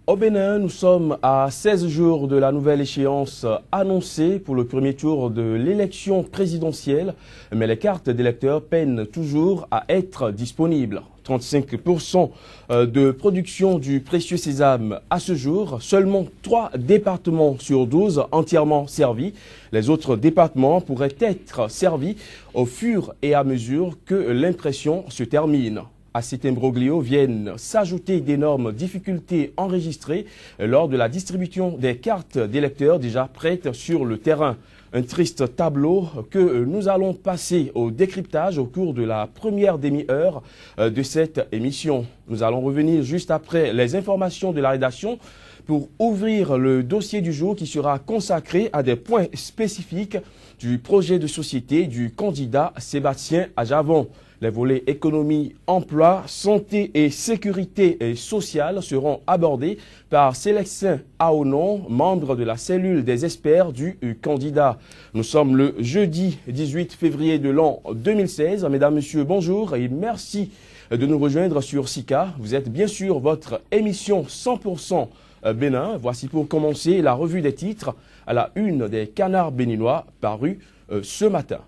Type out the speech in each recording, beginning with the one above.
Au Bénin, nous sommes à 16 jours de la nouvelle échéance annoncée pour le premier tour de l'élection présidentielle, mais les cartes d'électeurs peinent toujours à être disponibles. 35% de production du précieux sésame à ce jour, seulement 3 départements sur 12 entièrement servis. Les autres départements pourraient être servis au fur et à mesure que l'impression se termine. À cet imbroglio viennent s'ajouter d'énormes difficultés enregistrées lors de la distribution des cartes d'électeurs déjà prêtes sur le terrain. Un triste tableau que nous allons passer au décryptage au cours de la première demi-heure de cette émission. Nous allons revenir juste après les informations de la rédaction pour ouvrir le dossier du jour qui sera consacré à des points spécifiques du projet de société du candidat Sébastien Adjavon. Les volets économie, emploi, santé et sécurité sociale seront abordés par Célestin Aonon, membre de la cellule des experts du candidat. Nous sommes le jeudi 18 février de l'an 2016. Mesdames, Messieurs, bonjour et merci de nous rejoindre sur SICA. Vous êtes bien sûr votre émission 100% Bénin. Voici pour commencer la revue des titres à la une des Canards béninois parue ce matin.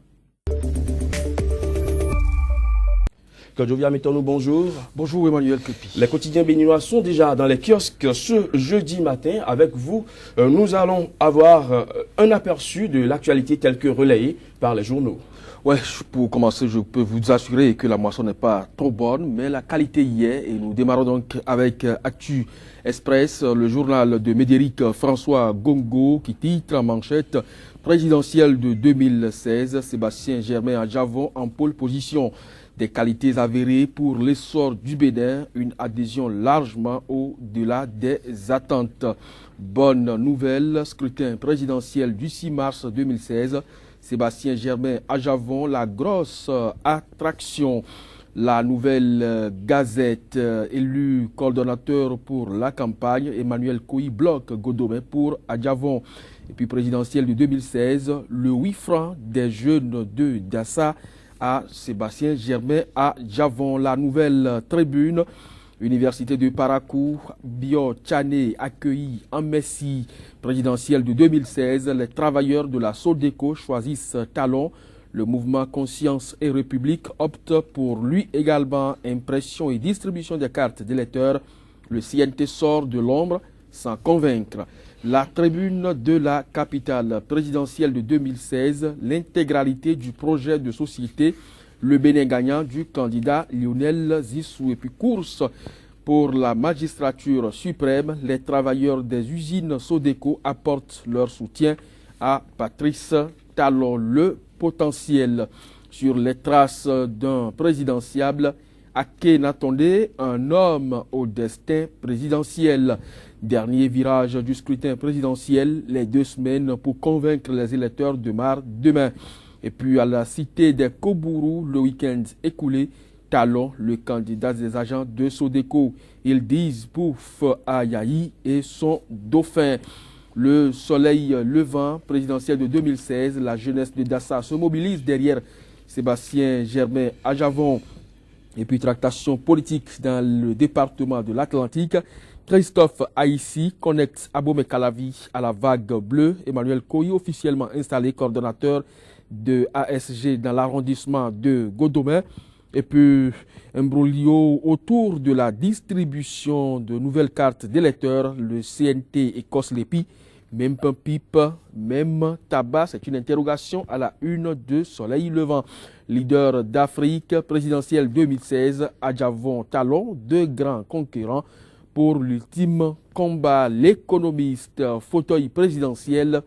Kadjovia, mettons-nous bonjour. Bonjour Emmanuel Kepi. Les quotidiens béninois sont déjà dans les kiosques ce jeudi matin. Avec vous, nous allons avoir un aperçu de l'actualité telle que relayée par les journaux. Ouais, pour commencer, je peux vous assurer que la moisson n'est pas trop bonne, mais la qualité y est. Et nous démarrons donc avec Actu Express, le journal de Médéric François Gongo qui titre en manchette présidentielle de 2016, Sébastien Germain Adjavon en pole position. Des qualités avérées pour l'essor du Bénin, une adhésion largement au-delà des attentes. Bonne nouvelle, scrutin présidentiel du 6 mars 2016, Sébastien Germain Adjavon, la grosse attraction. La nouvelle Gazette, élu coordonnateur pour la campagne, Emmanuel Koyi bloque Godomé pour Adjavon. Et puis présidentiel de 2016, le 8 francs des jeunes de Dassa à Sébastien Germain Adjavon. La nouvelle Tribune, Université de Parakou, Bio Tchané accueilli en Messie. Présidentielle de 2016, les travailleurs de la Sodeco choisissent Talon. Le mouvement Conscience et République opte pour lui également. Impression et distribution des cartes d'électeurs. Le CNT sort de l'ombre sans convaincre. La tribune de la capitale présidentielle de 2016, l'intégralité du projet de société, le Bénin gagnant du candidat Lionel Zissou. Et puis course pour la magistrature suprême, les travailleurs des usines Sodeco apportent leur soutien à Patrice Talon. Le potentiel sur les traces d'un présidentiable, Akhenatonde, un homme au destin présidentiel. Dernier virage du scrutin présidentiel, les 2 semaines pour convaincre les électeurs de demain. Et puis à la cité des Kobourou, le week-end écoulé, Talon, le candidat des agents de Sodeco. Ils disent pouf à Yahi et son dauphin. Le soleil levant, présidentiel de 2016, la jeunesse de Dassa se mobilise derrière Sébastien Germain Adjavon. Et puis tractation politique dans le département de l'Atlantique. Christophe Haïssi connecte Abomey Calavi à la vague bleue. Emmanuel Koyi, officiellement installé coordonnateur de ASG dans l'arrondissement de Godomé. Et puis, imbroglio autour de la distribution de nouvelles cartes d'électeurs. Le CNT écosse l'épi. Même pain pipe, même tabac. C'est une interrogation à la une de Soleil Levant. Leader d'Afrique, présidentielle 2016, Adjavon Talon, 2 grands concurrents pour l'ultime combat. L'économiste, fauteuil présidentiel,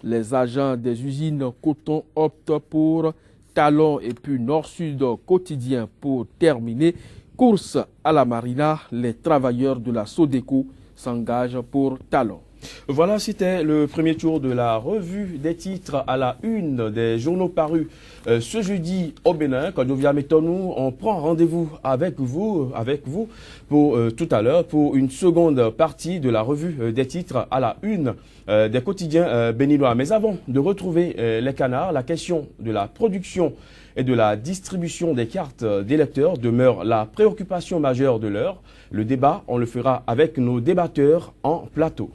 les agents des usines coton optent pour Talon et puis Nord-Sud quotidien pour terminer. Course à la marina, les travailleurs de la Sodeco s'engagent pour Talon. Voilà, c'était le premier tour de la revue des titres à la une des journaux parus ce jeudi au Bénin. Quand nous mettons-nous, on prend rendez-vous avec vous pour tout à l'heure pour une seconde partie de la revue des titres à la une des quotidiens béninois. Mais avant de retrouver les canards, la question de la production et de la distribution des cartes d'électeurs demeure la préoccupation majeure de l'heure. Le débat, on le fera avec nos débatteurs en plateau.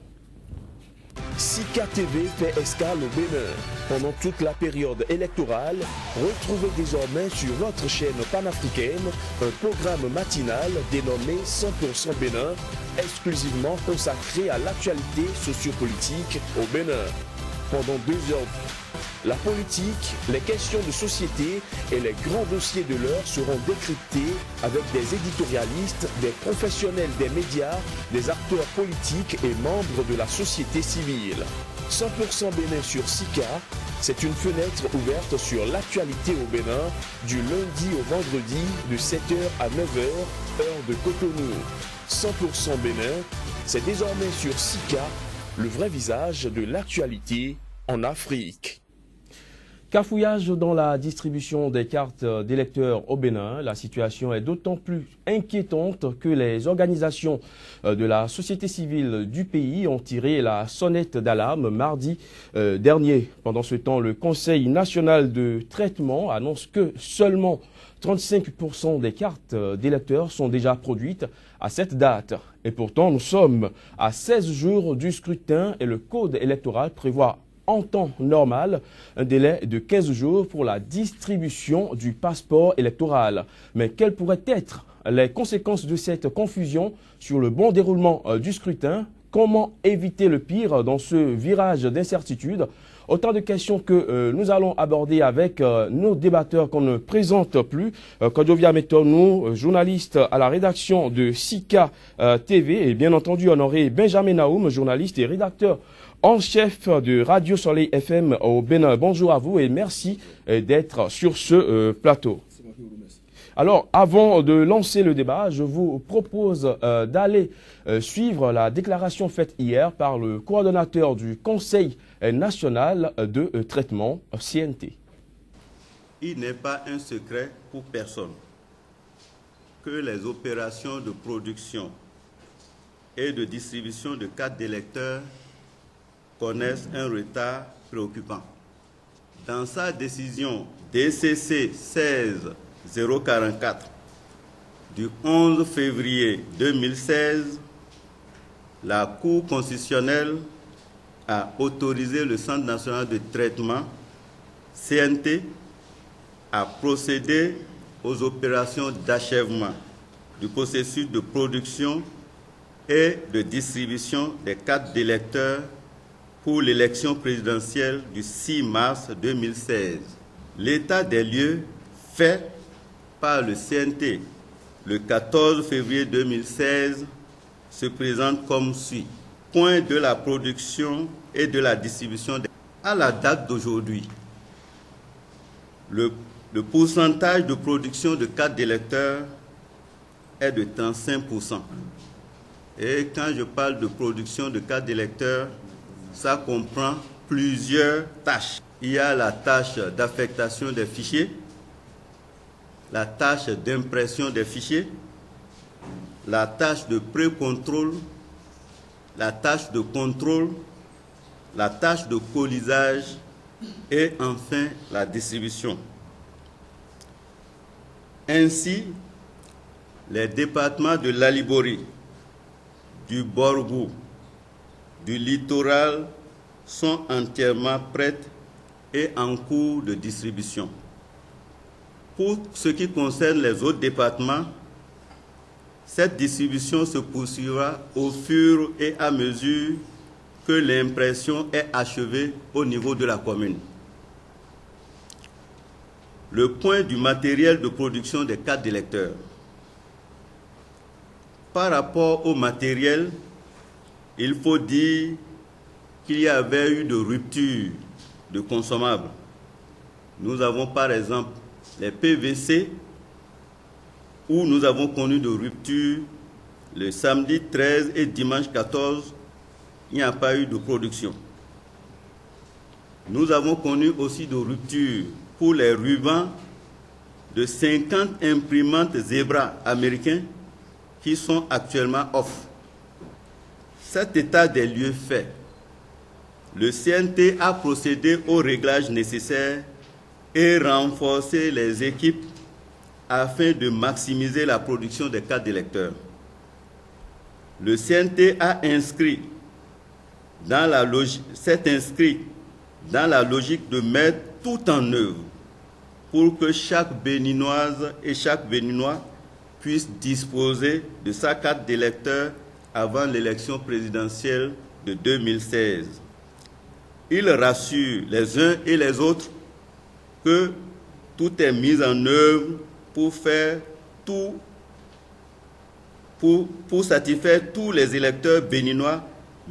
Sika TV fait escale au Bénin. Pendant toute la période électorale, retrouvez désormais sur notre chaîne panafricaine un programme matinal dénommé 100% Bénin, exclusivement consacré à l'actualité sociopolitique au Bénin. Pendant 2 heures, la politique, les questions de société et les grands dossiers de l'heure seront décryptés avec des éditorialistes, des professionnels des médias, des acteurs politiques et membres de la société civile. 100% Bénin sur Sika, c'est une fenêtre ouverte sur l'actualité au Bénin du lundi au vendredi de 7h à 9h, heure de Cotonou. 100% Bénin, c'est désormais sur Sika, le vrai visage de l'actualité en Afrique. Cafouillage dans la distribution des cartes d'électeurs au Bénin. La situation est d'autant plus inquiétante que les organisations de la société civile du pays ont tiré la sonnette d'alarme mardi dernier. Pendant ce temps, le Conseil national de traitement annonce que seulement 35% des cartes d'électeurs sont déjà produites à cette date. Et pourtant, nous sommes à 16 jours du scrutin et le code électoral prévoit en temps normal un délai de 15 jours pour la distribution du passeport électoral. Mais quelles pourraient être les conséquences de cette confusion sur le bon déroulement du scrutin? Comment éviter le pire dans ce virage d'incertitude? Autant de questions que nous allons aborder avec nos débatteurs qu'on ne présente plus. Kodovia Metonou, journaliste à la rédaction de Sika TV, et bien entendu honoré Benjamin Naoum, journaliste et rédacteur en chef de Radio Soleil FM au Bénin. Bonjour à vous et merci d'être sur ce plateau. Alors, avant de lancer le débat, je vous propose d'aller suivre la déclaration faite hier par le coordonnateur du Conseil national de traitement, CNT. Il n'est pas un secret pour personne que les opérations de production et de distribution de cartes d'électeurs connaissent un retard préoccupant. Dans sa décision DCC 16044 du 11 février 2016, la Cour constitutionnelle a autorisé le Centre national de traitement, CNT, à procéder aux opérations d'achèvement du processus de production et de distribution des cartes d'électeurs pour l'élection présidentielle du 6 mars 2016. L'état des lieux fait par le CNT le 14 février 2016 se présente comme suit. Point de la production et de la distribution. À la date d'aujourd'hui, le pourcentage de production de cartes d'électeurs est de 35%. Et quand je parle de production de cartes d'électeurs, ça comprend plusieurs tâches. Il y a la tâche d'affectation des fichiers, la tâche d'impression des fichiers, la tâche de pré-contrôle, la tâche de contrôle, la tâche de colisage et enfin la distribution. Ainsi, les départements de l'Alibori, du Borgou, du littoral sont entièrement prêtes et en cours de distribution. Pour ce qui concerne les autres départements, cette distribution se poursuivra au fur et à mesure que l'impression est achevée au niveau de la commune. Le point du matériel de production des cartes d'électeurs. Par rapport au matériel, il faut dire qu'il y avait eu de rupture de consommables. Nous avons par exemple les PVC, où nous avons connu de rupture le samedi 13 et dimanche 14 il n'y a pas eu de production. Nous avons connu aussi de ruptures pour les rubans de 50 imprimantes Zebra américains qui sont actuellement off. Cet état des lieux fait, le CNT a procédé aux réglages nécessaires et renforcé les équipes afin de maximiser la production des cartes d'électeurs. Le CNT s'est inscrit dans la logique de mettre tout en œuvre pour que chaque Béninoise et chaque Béninois puisse disposer de sa carte d'électeur avant l'élection présidentielle de 2016. Il rassure les uns et les autres que tout est mis en œuvre pour faire tout, pour satisfaire tous les électeurs béninois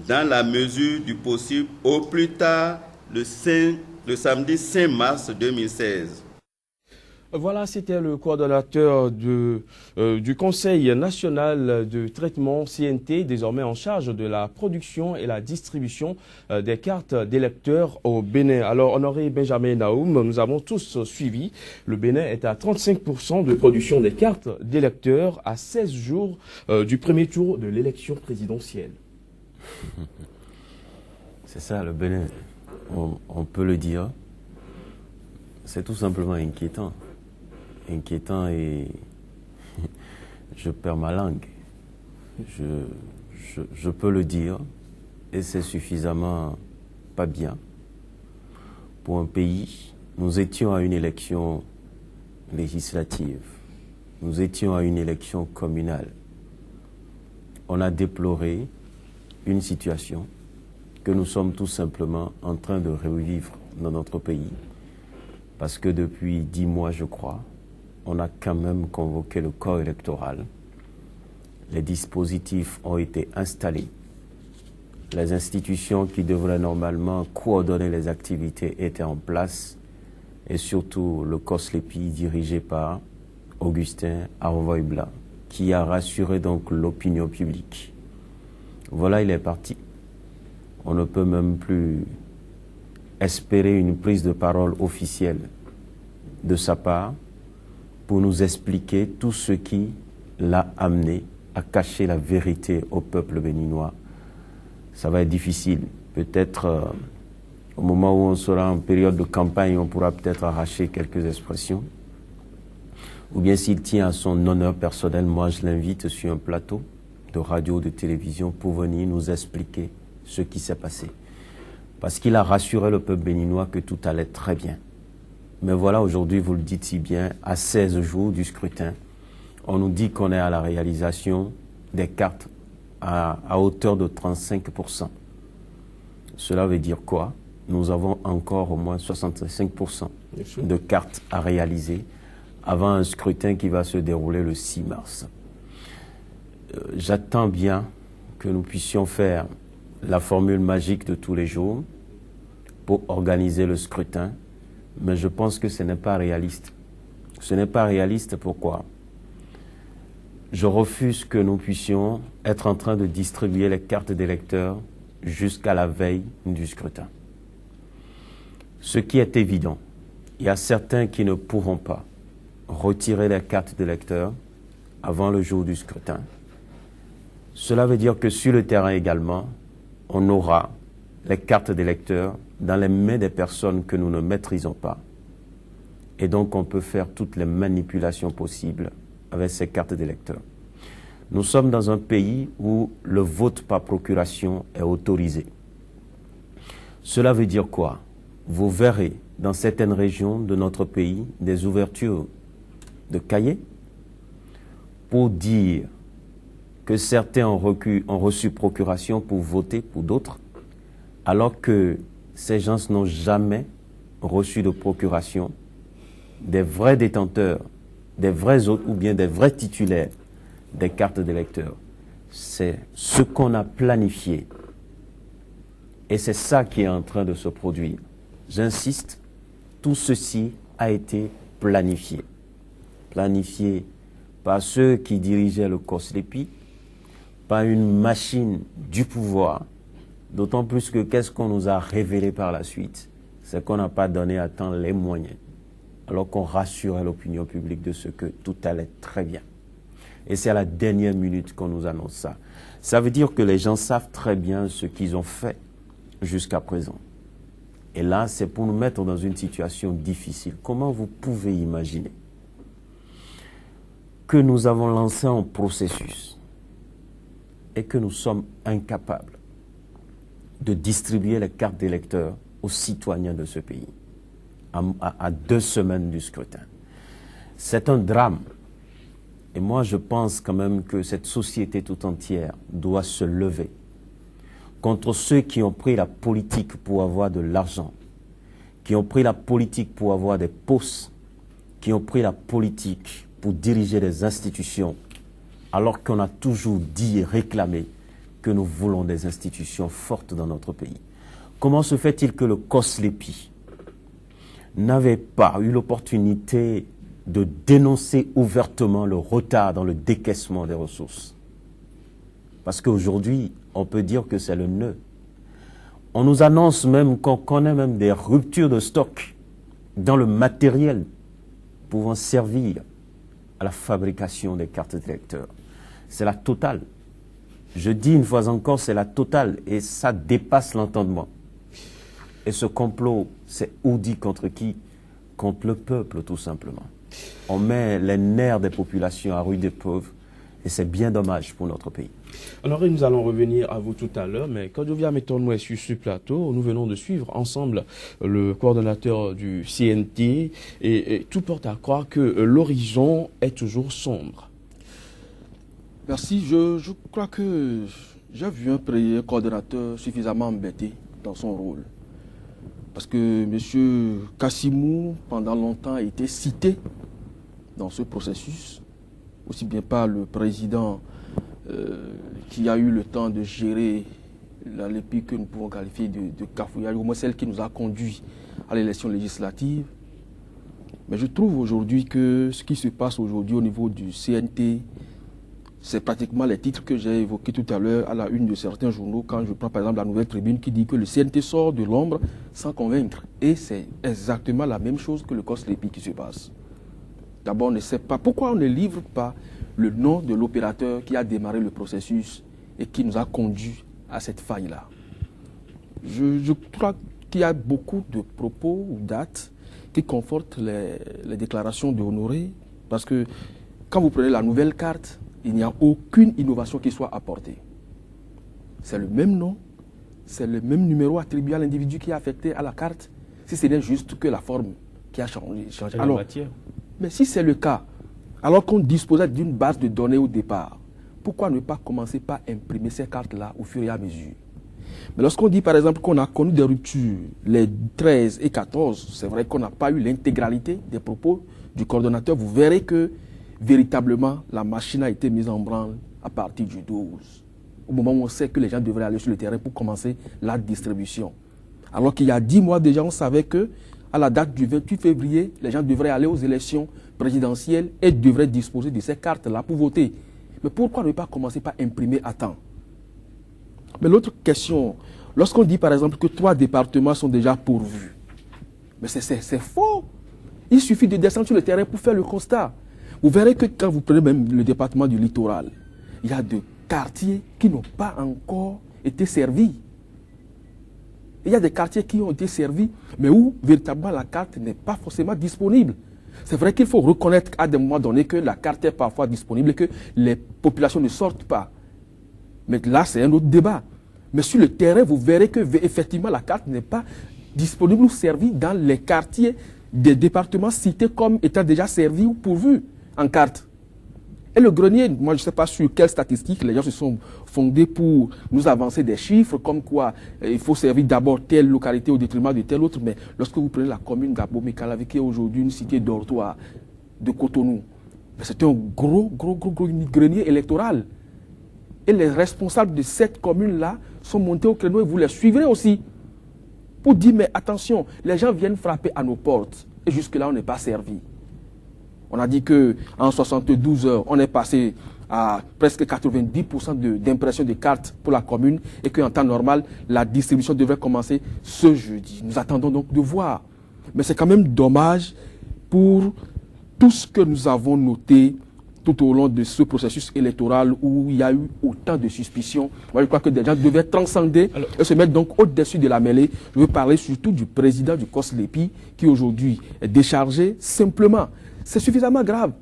dans la mesure du possible, au plus tard le samedi 5 mars 2016. Voilà, c'était le coordonnateur du Conseil national de traitement CNT, désormais en charge de la production et la distribution des cartes d'électeurs au Bénin. Alors, honoré Benjamin Naoum, nous avons tous suivi. Le Bénin est à 35% de production des cartes d'électeurs à 16 jours du premier tour de l'élection présidentielle. C'est ça, le Bénin. On peut le dire. C'est tout simplement inquiétant. Inquiétant et je perds ma langue. Je peux le dire et c'est suffisamment pas bien. Pour un pays, nous étions à une élection législative, nous étions à une élection communale. On a déploré une situation que nous sommes tout simplement en train de revivre dans notre pays parce que depuis 10 mois, je crois, on a quand même convoqué le corps électoral. Les dispositifs ont été installés. Les institutions qui devraient normalement coordonner les activités étaient en place. Et surtout le COSLEPI dirigé par Augustin Arvoy-Blanc, qui a rassuré donc l'opinion publique. Voilà, il est parti. On ne peut même plus espérer une prise de parole officielle de sa part pour nous expliquer tout ce qui l'a amené à cacher la vérité au peuple béninois. Ça va être difficile. Peut-être au moment où on sera en période de campagne, on pourra peut-être arracher quelques expressions. Ou bien s'il tient à son honneur personnel, moi je l'invite sur un plateau de radio ou de télévision pour venir nous expliquer ce qui s'est passé. Parce qu'il a rassuré le peuple béninois que tout allait très bien. Mais voilà, aujourd'hui, vous le dites si bien, à 16 jours du scrutin, on nous dit qu'on est à la réalisation des cartes à hauteur de 35%. Cela veut dire quoi? Nous avons encore au moins 65% de cartes à réaliser avant un scrutin qui va se dérouler le 6 mars. J'attends bien que nous puissions faire la formule magique de tous les jours pour organiser le scrutin. Mais je pense que ce n'est pas réaliste. Ce n'est pas réaliste, pourquoi? Je refuse que nous puissions être en train de distribuer les cartes d'électeurs jusqu'à la veille du scrutin. Ce qui est évident, il y a certains qui ne pourront pas retirer les cartes d'électeurs avant le jour du scrutin. Cela veut dire que sur le terrain également, on aura les cartes d'électeurs dans les mains des personnes que nous ne maîtrisons pas. Et donc, on peut faire toutes les manipulations possibles avec ces cartes d'électeurs. Nous sommes dans un pays où le vote par procuration est autorisé. Cela veut dire quoi? Vous verrez dans certaines régions de notre pays des ouvertures de cahiers pour dire que certains ont reçu procuration pour voter pour d'autres, alors que ces gens n'ont jamais reçu de procuration. Des vrais détenteurs, des vrais autres ou bien des vrais titulaires des cartes d'électeurs. C'est ce qu'on a planifié. Et c'est ça qui est en train de se produire. J'insiste, tout ceci a été planifié. Planifié par ceux qui dirigeaient le COSLEPI, par une machine du pouvoir D'autant plus que qu'est-ce qu'on nous a révélé par la suite? C'est qu'on n'a pas donné à temps les moyens, alors qu'on rassurait l'opinion publique de ce que tout allait très bien. Et c'est à la dernière minute qu'on nous annonce ça. Ça veut dire que les gens savent très bien ce qu'ils ont fait jusqu'à présent. Et là, c'est pour nous mettre dans une situation difficile. Comment vous pouvez imaginer que nous avons lancé un processus et que nous sommes incapables de distribuer les cartes d'électeurs aux citoyens de ce pays à 2 semaines du scrutin? C'est un drame. Et moi, je pense quand même que cette société tout entière doit se lever contre ceux qui ont pris la politique pour avoir de l'argent, qui ont pris la politique pour avoir des postes, qui ont pris la politique pour diriger des institutions, alors qu'on a toujours dit et réclamé que nous voulons des institutions fortes dans notre pays. Comment se fait-il que le COSLEPI n'avait pas eu l'opportunité de dénoncer ouvertement le retard dans le décaissement des ressources? Parce qu'aujourd'hui, on peut dire que c'est le nœud. On nous annonce même qu'on connaît même des ruptures de stock dans le matériel pouvant servir à la fabrication des cartes d'électeurs. C'est la totale. Je dis une fois encore, c'est la totale et ça dépasse l'entendement. Et ce complot, c'est ourdi contre qui? Contre le peuple, tout simplement. On met les nerfs des populations à rude épreuve et c'est bien dommage pour notre pays. Alors, nous allons revenir à vous tout à l'heure, mais quand je viens mettons-nous sur ce plateau, nous venons de suivre ensemble le coordonnateur du CNT et tout porte à croire que l'horizon est toujours sombre. Merci. Je crois que j'ai vu un coordonnateur suffisamment embêté dans son rôle. Parce que M. Kassimou, pendant longtemps, a été cité dans ce processus, aussi bien par le président qui a eu le temps de gérer la LEPI que nous pouvons qualifier de cafouillage, au moins celle qui nous a conduit à l'élection législative. Mais je trouve aujourd'hui que ce qui se passe aujourd'hui au niveau du CNT, c'est pratiquement les titres que j'ai évoqués tout à l'heure à la une de certains journaux, quand je prends par exemple la Nouvelle Tribune qui dit que le CNT sort de l'ombre sans convaincre. Et c'est exactement la même chose que le COSLEPI qui se passe. D'abord, on ne sait pas pourquoi on ne livre pas le nom de l'opérateur qui a démarré le processus et qui nous a conduit à cette faille-là. Je crois qu'il y a beaucoup de propos ou dates qui confortent les déclarations de Honoré, parce que quand vous prenez la nouvelle carte, il n'y a aucune innovation qui soit apportée. C'est le même nom, c'est le même numéro attribué à l'individu qui est affecté à la carte, si ce n'est juste que la forme qui a changé. Alors, mais si c'est le cas, alors qu'on disposait d'une base de données au départ, pourquoi ne pas commencer par imprimer ces cartes-là au fur et à mesure? Mais lorsqu'on dit par exemple qu'on a connu des ruptures, les 13 et 14, c'est vrai qu'on n'a pas eu l'intégralité des propos du coordonnateur, vous verrez que véritablement la machine a été mise en branle à partir du 12, au moment où on sait que les gens devraient aller sur le terrain pour commencer la distribution. Alors qu'il y a 10 mois déjà, on savait que à la date du 28 février, les gens devraient aller aux élections présidentielles et devraient disposer de ces cartes-là pour voter. Mais pourquoi ne pas commencer par imprimer à temps? Mais l'autre question, lorsqu'on dit par exemple que 3 départements sont déjà pourvus, mais c'est faux. Il suffit de descendre sur le terrain pour faire le constat. Vous verrez que quand vous prenez même le département du littoral, il y a des quartiers qui n'ont pas encore été servis. Il y a des quartiers qui ont été servis, mais où véritablement la carte n'est pas forcément disponible. C'est vrai qu'il faut reconnaître à des moments donnés que la carte est parfois disponible et que les populations ne sortent pas. Mais là, c'est un autre débat. Mais sur le terrain, vous verrez que effectivement la carte n'est pas disponible ou servie dans les quartiers des départements cités comme étant déjà servis ou pourvus en carte. Et le grenier, moi je ne sais pas sur quelles statistiques les gens se sont fondés pour nous avancer des chiffres, comme quoi il faut servir d'abord telle localité au détriment de telle autre, mais lorsque vous prenez la commune d'Abomey-Calavi, qui est aujourd'hui une cité dortoir de Cotonou, c'est un gros grenier électoral. Et les responsables de cette commune-là sont montés au créneau et vous les suivrez aussi. Pour dire, mais attention, les gens viennent frapper à nos portes. Et jusque-là, on n'est pas servi. On a dit qu'en 72 heures, on est passé à presque 90% d'impression de cartes pour la commune et qu'en temps normal, la distribution devrait commencer ce jeudi. Nous attendons donc de voir. Mais c'est quand même dommage pour tout ce que nous avons noté tout au long de ce processus électoral où il y a eu autant de suspicions. Moi, je crois que des gens devaient transcender et se mettre donc au-dessus de la mêlée. Je veux parler surtout du président du COSLEPI qui aujourd'hui est déchargé simplement. C'est suffisamment grave.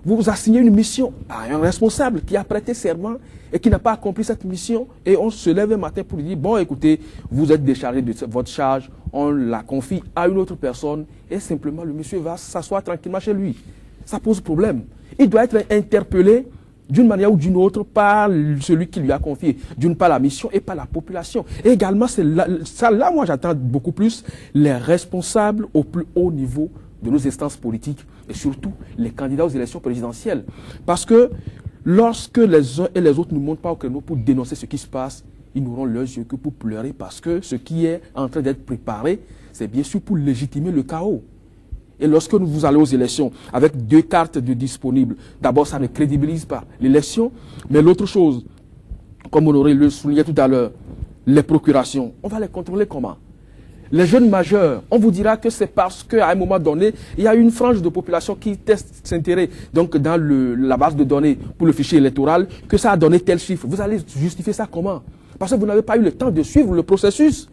Vous assignez une mission à un responsable qui a prêté serment et qui n'a pas accompli cette mission et on se lève un matin pour lui dire, bon écoutez, vous êtes déchargé de votre charge, on la confie à une autre personne et simplement le monsieur va s'asseoir tranquillement chez lui. Ça pose problème. Il doit être interpellé d'une manière ou d'une autre par celui qui lui a confié, d'une part la mission et par la population. Et également, là, moi j'attends beaucoup plus les responsables au plus haut niveau de nos instances politiques et surtout les candidats aux élections présidentielles. Parce que lorsque les uns et les autres ne montent pas au créneau pour dénoncer ce qui se passe, ils n'auront leurs yeux que pour pleurer parce que ce qui est en train d'être préparé, c'est bien sûr pour légitimer le chaos. Et lorsque vous allez aux élections avec 2 cartes de disponibles, d'abord ça ne crédibilise pas l'élection, mais l'autre chose, comme Honoré le soulignait tout à l'heure, les procurations, on va les contrôler comment? Les jeunes majeurs, on vous dira que c'est parce qu'à un moment donné, il y a une frange de population qui s'intéresse donc dans la base de données pour le fichier électoral, que ça a donné tel chiffre. Vous allez justifier ça comment? Parce que vous n'avez pas eu le temps de suivre le processus.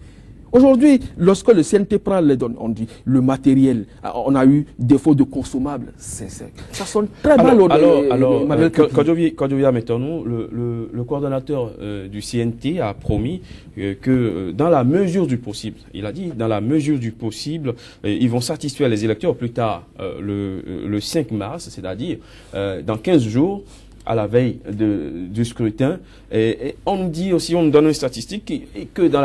Aujourd'hui, lorsque le CNT prend les données, on dit le matériel, on a eu défaut de consommables. Ça sonne très mal. Kodjovia Metano, le coordonnateur du CNT a promis que dans la mesure du possible, il a dit dans la mesure du possible, ils vont satisfaire les électeurs plus tard, le 5 mars, c'est-à-dire dans 15 jours, à la veille du scrutin. Et on nous dit aussi, on nous donne une statistique que dans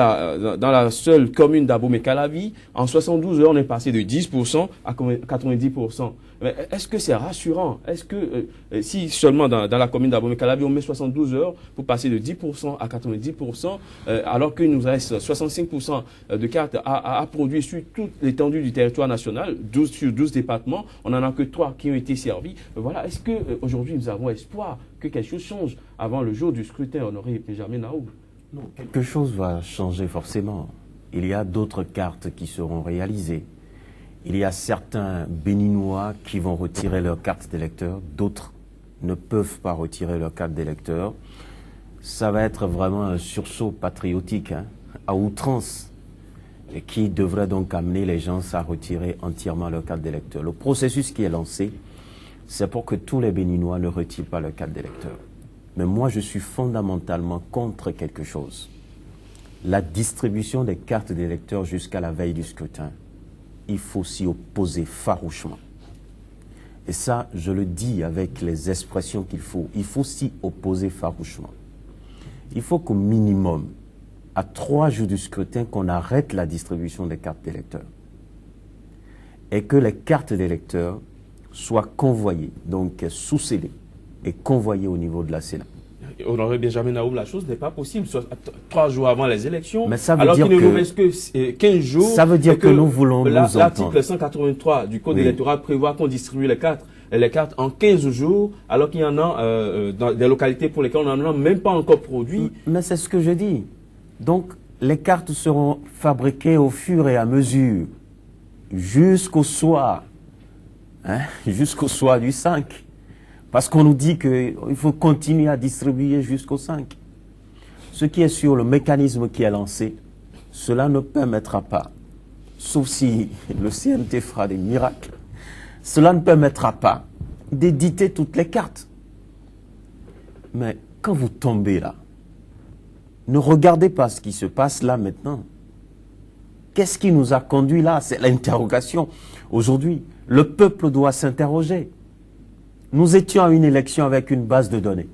la seule commune d'Abomey-Calavi, en 72 heures, on est passé de 10% à 90%. Mais est-ce que c'est rassurant? Est-ce que si seulement dans la commune d'Abomey-Calavi, on met 72 heures pour passer de 10% à 90%, alors qu'il nous reste 65% de cartes à produire sur toute l'étendue du territoire national, 12 sur 12 départements, on n'en a que 3 qui ont été servis. Voilà, est-ce qu'aujourd'hui nous avons espoir que quelque chose change avant le jour du scrutin, Honoré Benjamin Naoum? Non, quelque chose va changer forcément. Il y a d'autres cartes qui seront réalisées. Il y a certains Béninois qui vont retirer leur carte d'électeur, d'autres ne peuvent pas retirer leur carte d'électeur. Ça va être vraiment un sursaut patriotique à outrance et qui devrait donc amener les gens à retirer entièrement leur carte d'électeur. Le processus qui est lancé, c'est pour que tous les Béninois ne retirent pas leur carte d'électeur. Mais moi, je suis fondamentalement contre quelque chose. La distribution des cartes d'électeurs jusqu'à la veille du scrutin. Il faut s'y opposer farouchement. Et ça, je le dis avec les expressions qu'il faut. Il faut s'y opposer farouchement. Il faut qu'au minimum, à 3 jours du scrutin, qu'on arrête la distribution des cartes d'électeurs. Et que les cartes d'électeurs soient convoyées, donc sous-scellées, et convoyées au niveau de la Sénat. Honoré Benjamin Naoum, la chose n'est pas possible 3 jours avant les élections, mais ça veut alors dire qu'il ne nous reste que 15 jours. Ça veut dire que nous voulons nous entendre. L'article 183 du Code électoral prévoit qu'on distribue les cartes en 15 jours, alors qu'il y en a dans des localités pour lesquelles on n'en a même pas encore produit. Mais c'est ce que je dis. Donc, les cartes seront fabriquées au fur et à mesure, jusqu'au soir, jusqu'au soir du 5. Parce qu'on nous dit qu'il faut continuer à distribuer jusqu'au 5. Ce qui est sur le mécanisme qui est lancé, cela ne permettra pas, sauf si le CNT fera des miracles, cela ne permettra pas d'éditer toutes les cartes. Mais quand vous tombez là, ne regardez pas ce qui se passe là maintenant. Qu'est-ce qui nous a conduit là? C'est l'interrogation. Aujourd'hui, le peuple doit s'interroger. Nous étions à une élection avec une base de données.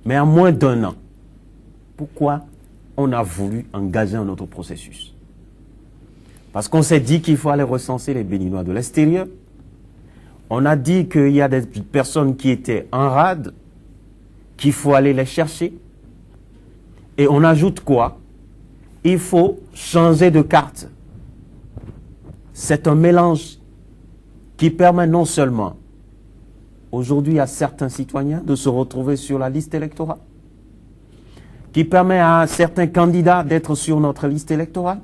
Mais en moins d'1 an, pourquoi on a voulu engager un autre processus? Parce qu'on s'est dit qu'il faut aller recenser les Béninois de l'extérieur. On a dit qu'il y a des personnes qui étaient en rade, qu'il faut aller les chercher. Et on ajoute quoi? Il faut changer de carte. C'est un mélange qui permet non seulement aujourd'hui à certains citoyens de se retrouver sur la liste électorale, qui permet à certains candidats d'être sur notre liste électorale,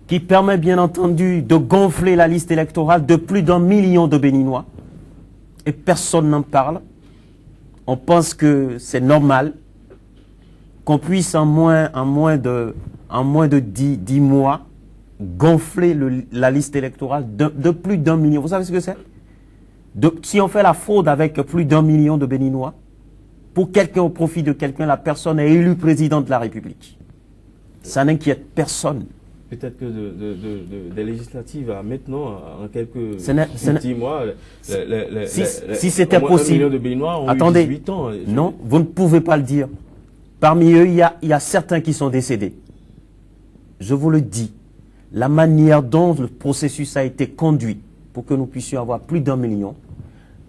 qui permet bien entendu de gonfler la liste électorale de plus d'1 million de Béninois. Et personne n'en parle. On pense que c'est normal qu'on puisse en moins de 10 mois gonfler la liste électorale de plus d'1 million. Vous savez ce que c'est? Si on fait la fraude avec plus d'1 million de Béninois, pour quelqu'un, au profit de quelqu'un, la personne est élue président de la République. Ça n'inquiète personne. Peut-être que des législatives à maintenant, en quelques 10 mois, si c'était possible, 1 million de Béninois ont attendez, eu 18 ans. Non, vous ne pouvez pas le dire. Parmi eux, il y a certains qui sont décédés. Je vous le dis, la manière dont le processus a été conduit pour que nous puissions avoir plus d'1 million,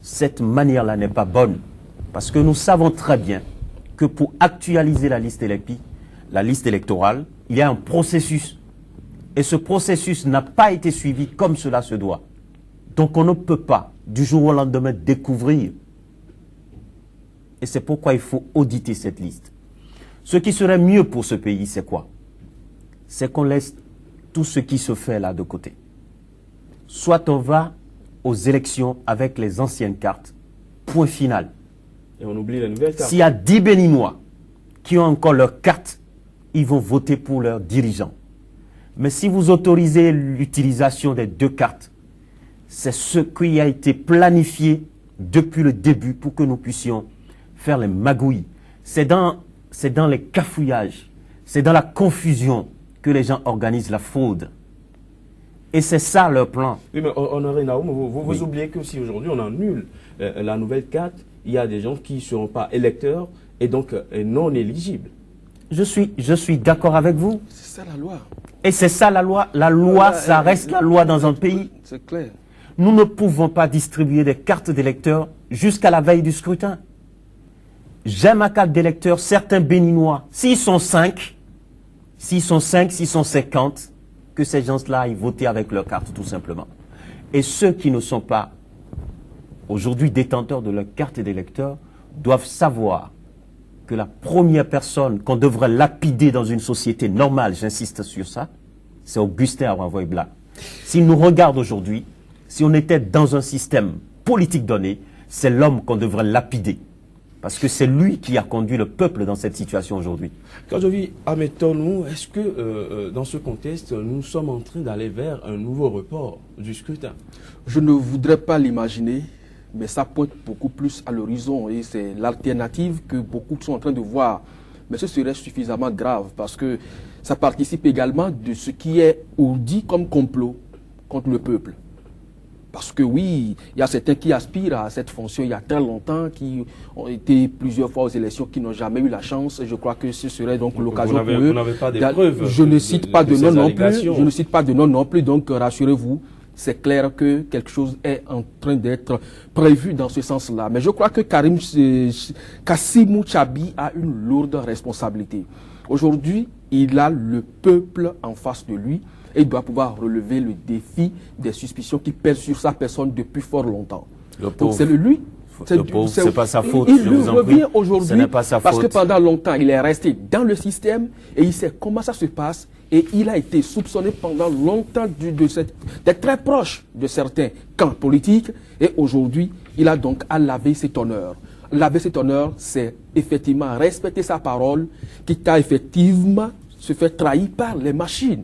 cette manière-là n'est pas bonne. Parce que nous savons très bien que pour actualiser la liste électorale, il y a un processus. Et ce processus n'a pas été suivi comme cela se doit. Donc on ne peut pas, du jour au lendemain, découvrir. Et c'est pourquoi il faut auditer cette liste. Ce qui serait mieux pour ce pays, c'est quoi? C'est qu'on laisse tout ce qui se fait là de côté. Soit on va aux élections avec les anciennes cartes, point final. Et on oublie la nouvelle carte. S'il y a 10 Béninois qui ont encore leur carte, ils vont voter pour leurs dirigeants. Mais si vous autorisez l'utilisation des 2 cartes, c'est ce qui a été planifié depuis le début pour que nous puissions faire les magouilles. C'est dans les cafouillages, c'est dans la confusion que les gens organisent la fraude. Et c'est ça leur plan. Oui, mais Honoré Naoum, vous oubliez que si aujourd'hui on annule la nouvelle carte, il y a des gens qui ne seront pas électeurs et donc non éligibles. Je suis d'accord avec vous. C'est ça la loi. Et c'est ça la loi. La loi, ça reste la loi dans un pays. C'est clair. Nous ne pouvons pas distribuer des cartes d'électeurs jusqu'à la veille du scrutin. J'ai ma carte d'électeur, certains Béninois, s'ils sont 5, s'ils sont 50, que ces gens-là aillent voter avec leur carte tout simplement. Et ceux qui ne sont pas aujourd'hui détenteurs de leur carte d'électeur doivent savoir que la première personne qu'on devrait lapider dans une société normale, j'insiste sur ça, c'est Augustin Aranvoy-Bla. S'il nous regarde aujourd'hui, si on était dans un système politique donné, c'est l'homme qu'on devrait lapider. Parce que c'est lui qui a conduit le peuple dans cette situation aujourd'hui. Quand je vis Amétonou, est-ce que dans ce contexte, nous sommes en train d'aller vers un nouveau report du scrutin? Je ne voudrais pas l'imaginer, mais ça pointe beaucoup plus à l'horizon et c'est l'alternative que beaucoup sont en train de voir. Mais ce serait suffisamment grave parce que ça participe également de ce qui est ourdi comme complot contre le peuple. Parce que oui, il y a certains qui aspirent à cette fonction il y a très longtemps, qui ont été plusieurs fois aux élections, qui n'ont jamais eu la chance. Et je crois que ce serait donc l'occasion pour eux. Vous n'avez pas des preuves. Je ne cite pas de nom non plus. Je ne cite pas de nom non plus. Donc rassurez-vous, c'est clair que quelque chose est en train d'être prévu dans ce sens-là. Mais je crois que Kassimou Tchabi a une lourde responsabilité. Aujourd'hui, il a le peuple en face de lui. Et il doit pouvoir relever le défi des suspicions qui pèsent sur sa personne depuis fort longtemps. Donc c'est lui. C'est pas sa faute. Il lui revient aujourd'hui parce que pendant longtemps, il est resté dans le système et il sait comment ça se passe. Et il a été soupçonné pendant longtemps d'être très proche de certains camps politiques. Et aujourd'hui, il a donc à laver cet honneur. Laver cet honneur, c'est effectivement respecter sa parole, quitte à effectivement se faire trahir par les machines.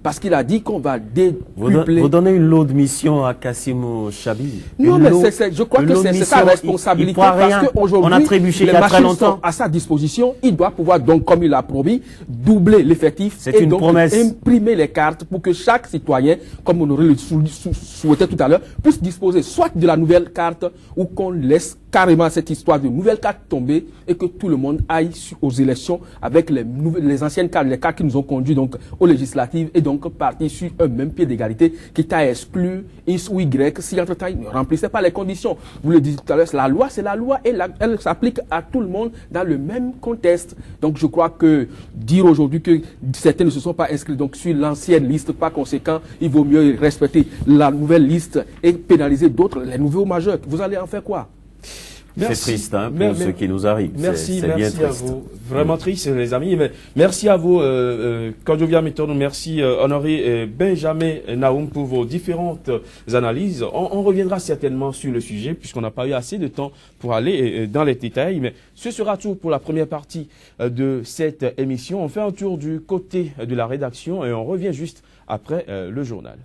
Parce qu'il a dit qu'on va dépupler. Vous donnez une lourde mission à Kassimou Tchabi. Non, mais je crois que c'est sa responsabilité. Parce qu'aujourd'hui, les machines sont à sa disposition. Il doit pouvoir donc, comme il a promis, doubler l'effectif et donc imprimer les cartes pour que chaque citoyen, comme on aurait le souhaité tout à l'heure, puisse disposer soit de la nouvelle carte ou qu'on laisse carrément cette histoire de nouvelles cartes tombées et que tout le monde aille aux élections avec les anciennes cartes, les cartes qui nous ont conduits donc aux législatives et donc partir sur un même pied d'égalité, quitte à exclure X ou Y si entre-temps ils ne remplissaient pas les conditions. Vous le disiez tout à l'heure, la loi c'est la loi et elle s'applique à tout le monde dans le même contexte. Donc je crois que dire aujourd'hui que certains ne se sont pas inscrits donc sur l'ancienne liste, par conséquent, il vaut mieux respecter la nouvelle liste et pénaliser d'autres, les nouveaux majeurs. Vous allez en faire quoi? C'est triste hein, pour ce qui nous arrive. Merci, c'est bien merci à triste. vous. Vraiment triste, les amis. Mais merci à vous, Kondjovia Metono, merci Honoré Benjamin Naoum pour vos différentes analyses. On reviendra certainement sur le sujet puisqu'on n'a pas eu assez de temps pour aller dans les détails. Mais ce sera tout pour la première partie de cette émission. On fait un tour du côté de la rédaction et on revient juste après le journal.